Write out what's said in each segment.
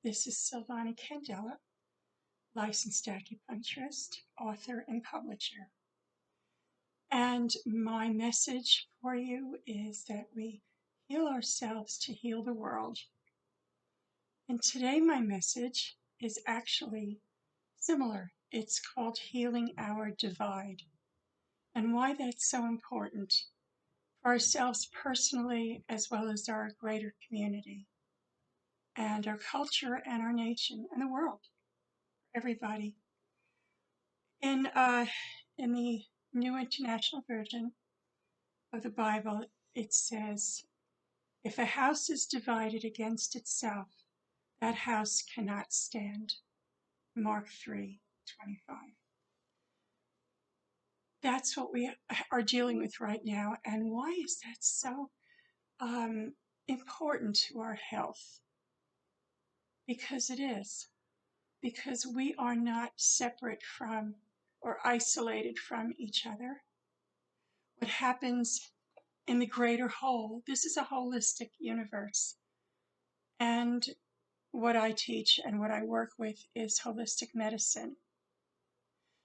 This is Sylvana Candela, licensed acupuncturist, author, and publisher. And my message for you is that we heal ourselves to heal the world. And today my message is actually similar. It's called Healing Our Divide, and why that's so important for ourselves personally as well as our greater community and our culture and our nation and the world, everybody. In, uh, in the New International Version of the Bible, it says, if a house is divided against itself, that house cannot stand. Mark 3:25. That's what we are dealing with right now. And why is that so important to our health? Because it is. Because we are not separate from or isolated from each other. What happens in the greater whole, this is a holistic universe. And what I teach and what I work with is holistic medicine.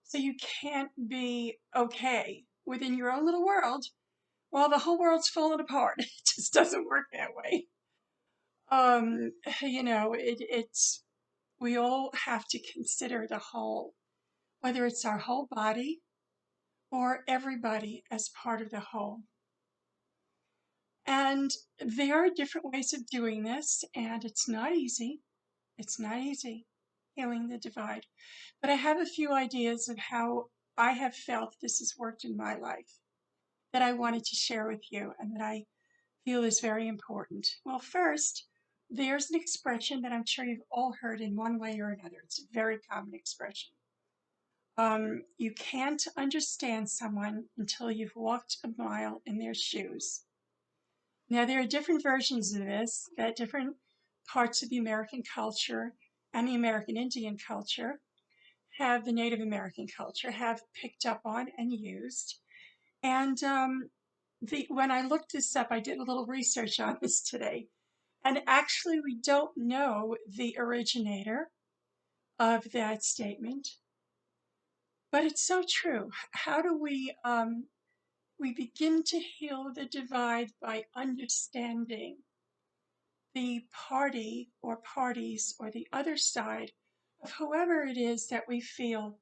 So you can't be okay within your own little world while the whole world's falling apart. It just doesn't work that way. Um, it's we all have to consider the whole, whether it's our whole body or everybody as part of the whole. And there are different ways of doing this, and it's not easy. It's not easy healing the divide. But I have a few ideas of how I have felt this has worked in my life that I wanted to share with you and that I feel is very important. Well, first, there's an expression that I'm sure you've all heard in one way or another. It's a very common expression. You can't understand someone until you've walked a mile in their shoes. Now, there are different versions of this that different parts of the American culture and the American Indian culture have, the Native American culture have picked up on and used. And when I looked this up, I did a little research on this today. And actually, we don't know the originator of that statement, but it's so true. How do we begin to heal the divide by understanding the party or parties or the other side of whoever it is that we feel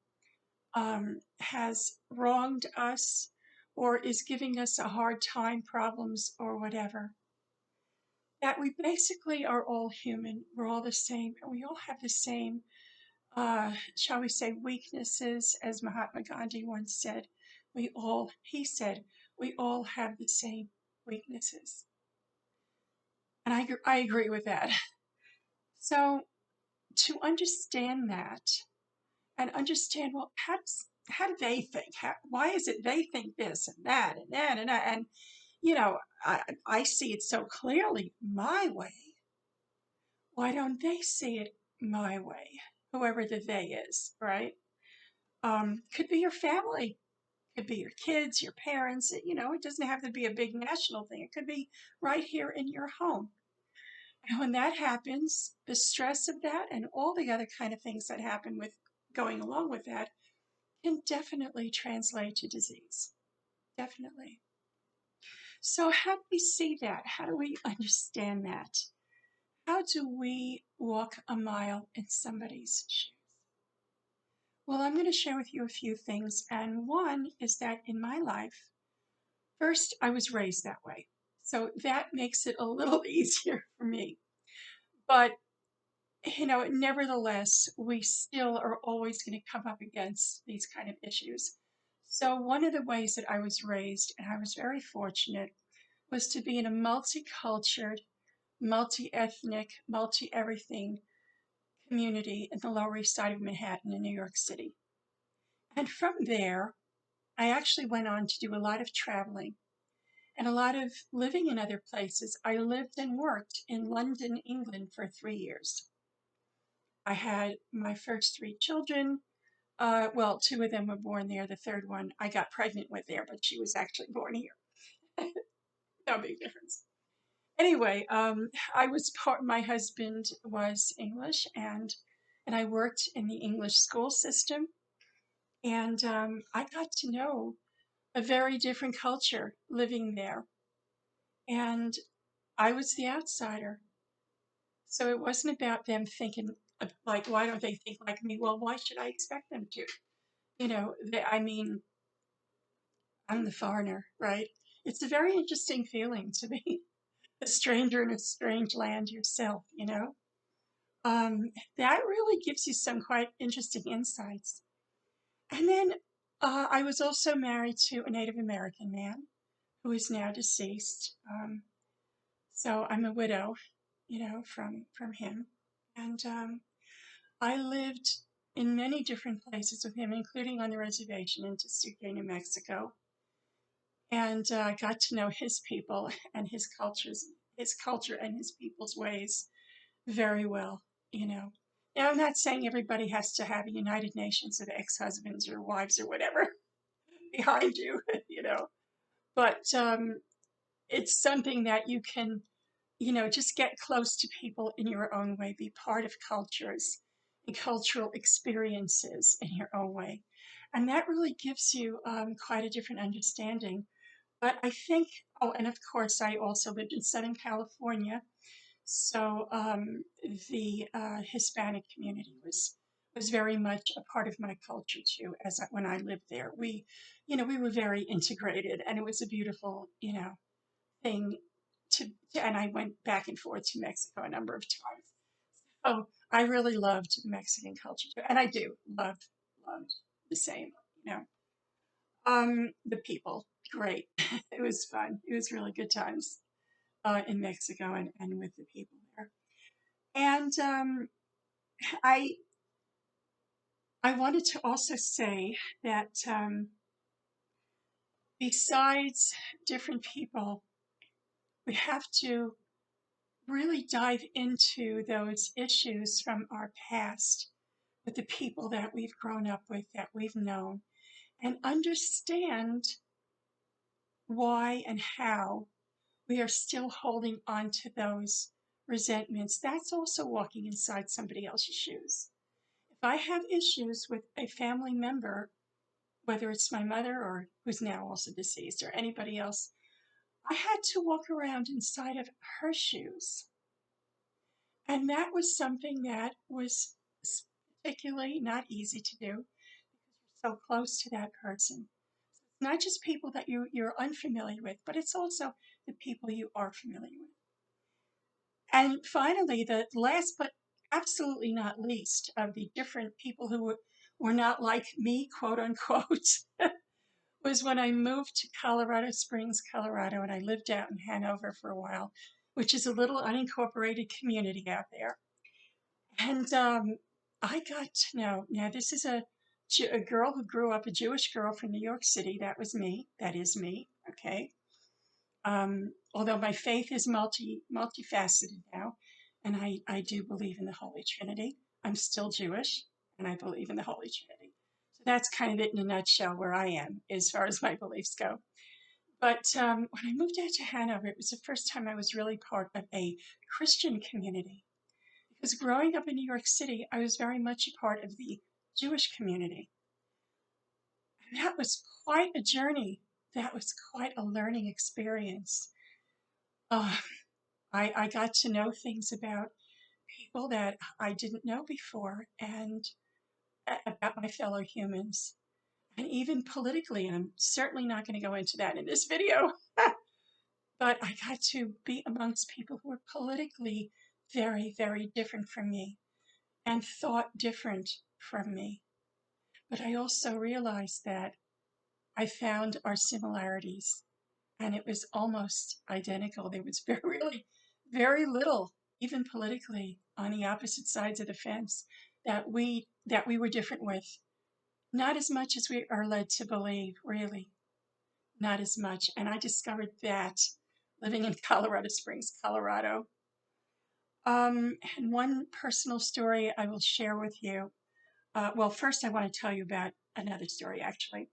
has wronged us or is giving us a hard time, problems, or whatever. That we basically are all human, we're all the same, and we all have the same, shall we say, weaknesses, as Mahatma Gandhi once said. He said, we all have the same weaknesses. And I agree with that. So to understand that and understand, well, how do they think? Why is it they think this and that and that and that? And, I see it so clearly my way. Why don't they see it my way? Whoever the they is, right? Could be your family, could be your kids, your parents. It doesn't have to be a big national thing. It could be right here in your home. And when that happens, the stress of that and all the other kind of things that happen with going along with that can definitely translate to disease. Definitely. So how do we see that? How do we understand that? How do we walk a mile in somebody's shoes? Well, I'm going to share with you a few things. And one is that in my life, first, I was raised that way. So that makes it a little easier for me. But nevertheless, we still are always going to come up against these kind of issues. So one of the ways that I was raised, and I was very fortunate, was to be in a multicultural, multi-ethnic, multi-everything community in the Lower East Side of Manhattan in New York City. And from there, I actually went on to do a lot of traveling and a lot of living in other places. I lived and worked in London, England for 3 years. I had my first three children. Well, two of them were born there. The third one I got pregnant with there, but she was actually born here. No big difference. Anyway, I was part. My husband was English, and I worked in the English school system, and I got to know a very different culture living there, and I was the outsider. So it wasn't about them thinking like, why don't they think like me? Well, why should I expect them to? I mean, I'm the foreigner, right? It's a very interesting feeling to be a stranger in a strange land yourself. That really gives you some quite interesting insights. And then I was also married to a Native American man who is now deceased. So I'm a widow, from him. And I lived in many different places with him, including on the reservation in Tesuque, New Mexico. And I got to know his people and his culture and his people's ways very well, you know. Now, I'm not saying everybody has to have a United Nations of ex-husbands or wives or whatever behind you, but it's something that you can, just get close to people in your own way, be part of cultures and cultural experiences in your own way. And that really gives you quite a different understanding. But I think, oh, and of course, I also lived in Southern California. So the Hispanic community was very much a part of my culture too. When I lived there, we were very integrated, and it was a beautiful, thing and I went back and forth to Mexico a number of times. Oh, I really loved the Mexican culture too, and I do loved the same. You know, the people, great. It was fun. It was really good times in Mexico and with the people there. And I I wanted to also say that besides different people, we have to really dive into those issues from our past with the people that we've grown up with, that we've known, and understand why and how we are still holding on to those resentments. That's also walking inside somebody else's shoes. If I have issues with a family member, whether it's my mother or who's now also deceased or anybody else, I had to walk around inside of her shoes. And that was something that was particularly not easy to do because you're so close to that person. It's not just people that you're unfamiliar with, but it's also the people you are familiar with. And finally, the last but absolutely not least of the different people who were not like me, quote unquote, was when I moved to Colorado Springs, Colorado, and I lived out in Hanover for a while, which is a little unincorporated community out there. And I got to know, now this is a girl who grew up, a Jewish girl from New York City. That was me. That is me. Okay. Although my faith is multifaceted now, and I do believe in the Holy Trinity. I'm still Jewish, and I believe in the Holy Trinity. So that's kind of it in a nutshell where I am as far as my beliefs go. But when I moved out to Hanover, it was the first time I was really part of a Christian community. Because growing up in New York City, I was very much a part of the Jewish community. And that was quite a journey. That was quite a learning experience. Uh, I got to know things about people that I didn't know before and about my fellow humans. And even politically, and I'm certainly not going to go into that in this video, but I got to be amongst people who were politically very, very different from me and thought different from me. But I also realized that I found our similarities, and it was almost identical. There was really very little, even politically, on the opposite sides of the fence that we were different with. Not as much as we are led to believe, really, not as much. And I discovered that living in Colorado Springs, Colorado. And one personal story I will share with you. Well, first I want to tell you about another story, actually.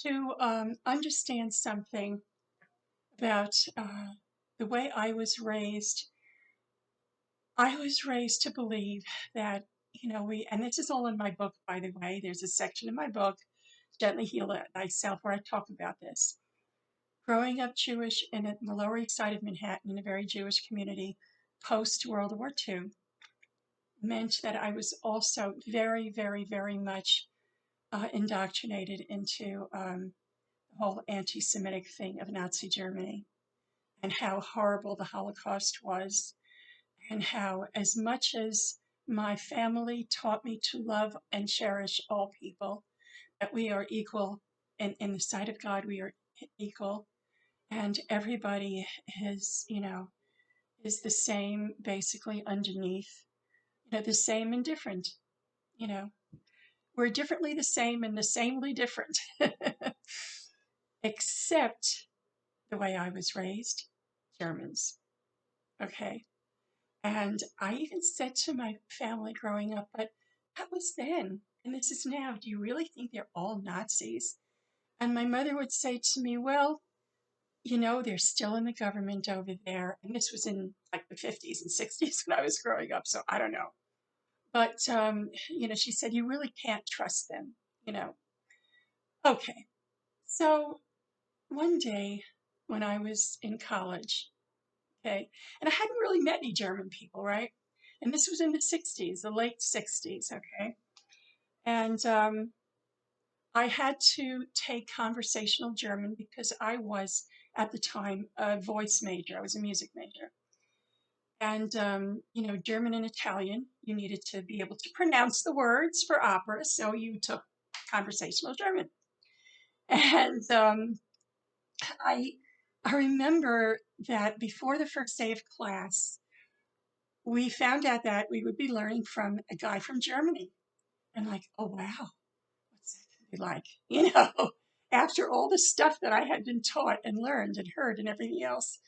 To understand something about the way I was raised to believe that, and this is all in my book, by the way. There's a section in my book, Gently Heal Thyself, where I talk about this. Growing up Jewish in the Lower East Side of Manhattan in a very Jewish community post World War II meant that I was also very, very, very much indoctrinated into the whole anti Semitic thing of Nazi Germany and how horrible the Holocaust was, and how, as much as my family taught me to love and cherish all people, that we are equal in the sight of God, we are equal, and everybody is the same basically underneath, the same and different, you know. We're differently the same and the samely different, except the way I was raised, Germans. Okay. And I even said to my family growing up, but that was then, and this is now. Do you really think they're all Nazis? And my mother would say to me, well, they're still in the government over there. And this was in like the 50s and 60s when I was growing up, so I don't know. But, she said, you really can't trust them, you know. Okay. So one day when I was in college, okay, and I hadn't really met any German people, right? And this was in the 60s, the late 60s, okay? And I had to take conversational German because I was, at the time, a voice major. I was a music major. And, German and Italian, you needed to be able to pronounce the words for opera, so you took conversational German. And I, I remember that before the first day of class, we found out that we would be learning from a guy from Germany. And like, oh, wow, what's that going to be like? After all the stuff that I had been taught and learned and heard and everything else,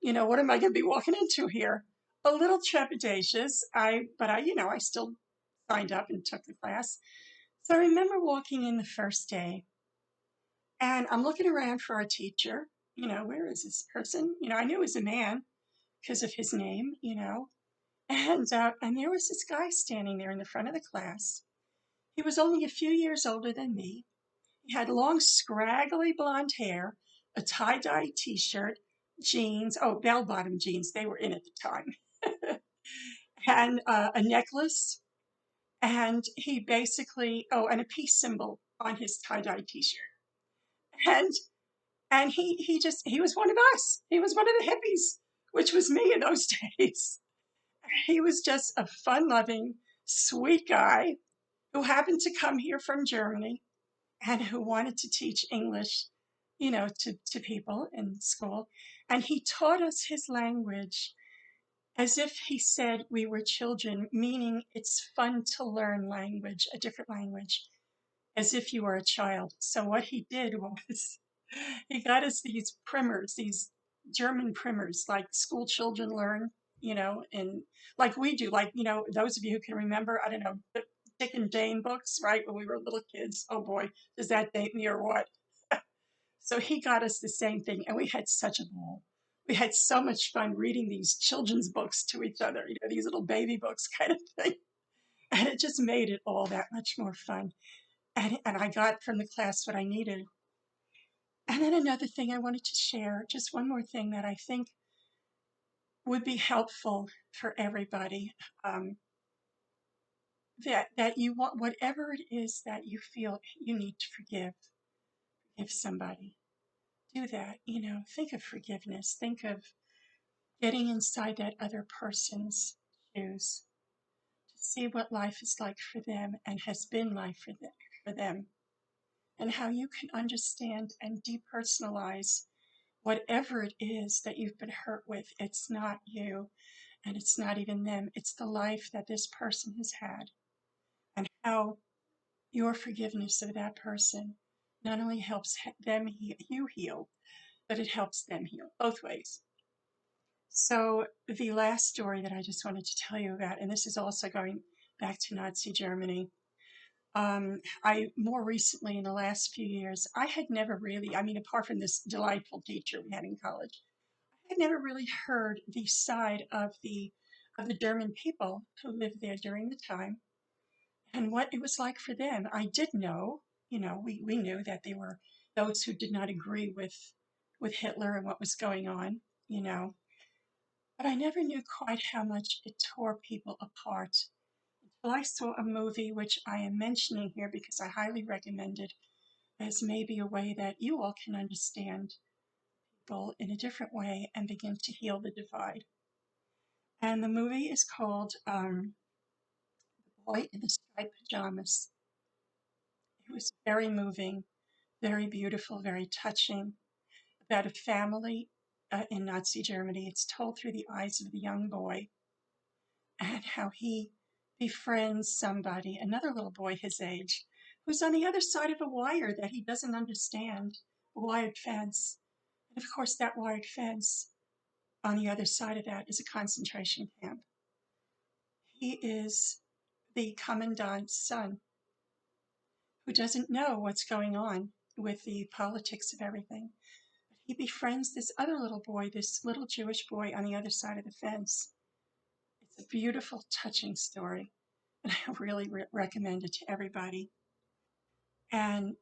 what am I going to be walking into here? A little trepidatious. I still signed up and took the class. So I remember walking in the first day and I'm looking around for our teacher. Where is this person? I knew it was a man because of his name. And there was this guy standing there in the front of the class. He was only a few years older than me. He had long, scraggly blonde hair, a tie-dye t-shirt, jeans, bell-bottom jeans, they were in at the time, and a necklace, and he basically, and a peace symbol on his tie-dye t-shirt. And he was one of us. He was one of the hippies, which was me in those days. He was just a fun-loving, sweet guy who happened to come here from Germany and who wanted to teach English, to people in school. And he taught us his language as if he said we were children, meaning it's fun to learn language, a different language, as if you were a child. So what he did was he got us these primers, these German primers, like school children learn, and like we do, like, those of you who can remember, I don't know, the Dick and Jane books, right, when we were little kids. Oh boy, does that date me or what? So he got us the same thing, and we had such a ball. We had so much fun reading these children's books to each other, these little baby books kind of thing. And it just made it all that much more fun. And I got from the class what I needed. And then another thing I wanted to share, just one more thing that I think would be helpful for everybody. That you want, whatever it is that you feel you need to forgive somebody. Do that. Think of forgiveness. Think of getting inside that other person's shoes to see what life is like for them and has been like for them, and how you can understand and depersonalize whatever it is that you've been hurt with. It's not you and it's not even them. It's the life that this person has had, and how your forgiveness of that person not only helps you heal, but it helps them heal both ways. So the last story that I just wanted to tell you about, and this is also going back to Nazi Germany. I more recently, in the last few years, I had never really, apart from this delightful teacher we had in college, had never really heard the side of the German people who lived there during the time and what it was like for them. I did know, we knew that there were those who did not agree with Hitler and what was going on, you know, but I never knew quite how much it tore people apart. Well, I saw a movie which I am mentioning here because I highly recommend it as maybe a way that you all can understand people in a different way and begin to heal the divide. And the movie is called The Boy in the Striped Pajamas. It was very moving, very beautiful, very touching, about a family in Nazi Germany. It's told through the eyes of the young boy and how he befriends somebody, another little boy his age, who's on the other side of a wire that he doesn't understand, a wired fence. And of course, that wired fence on the other side of that is a concentration camp. He is the commandant's son who doesn't know what's going on with the politics of everything. But he befriends this other little boy, this little Jewish boy on the other side of the fence. It's a beautiful, touching story, and I really recommend it to everybody. And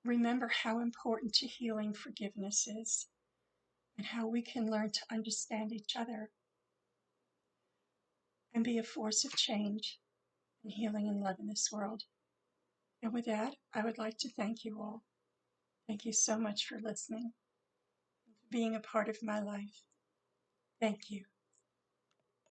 remember how important to healing forgiveness is, and how we can learn to understand each other and be a force of change and healing and love in this world. And with that, I would like to thank you all. Thank you so much for listening, for being a part of my life. Thank you.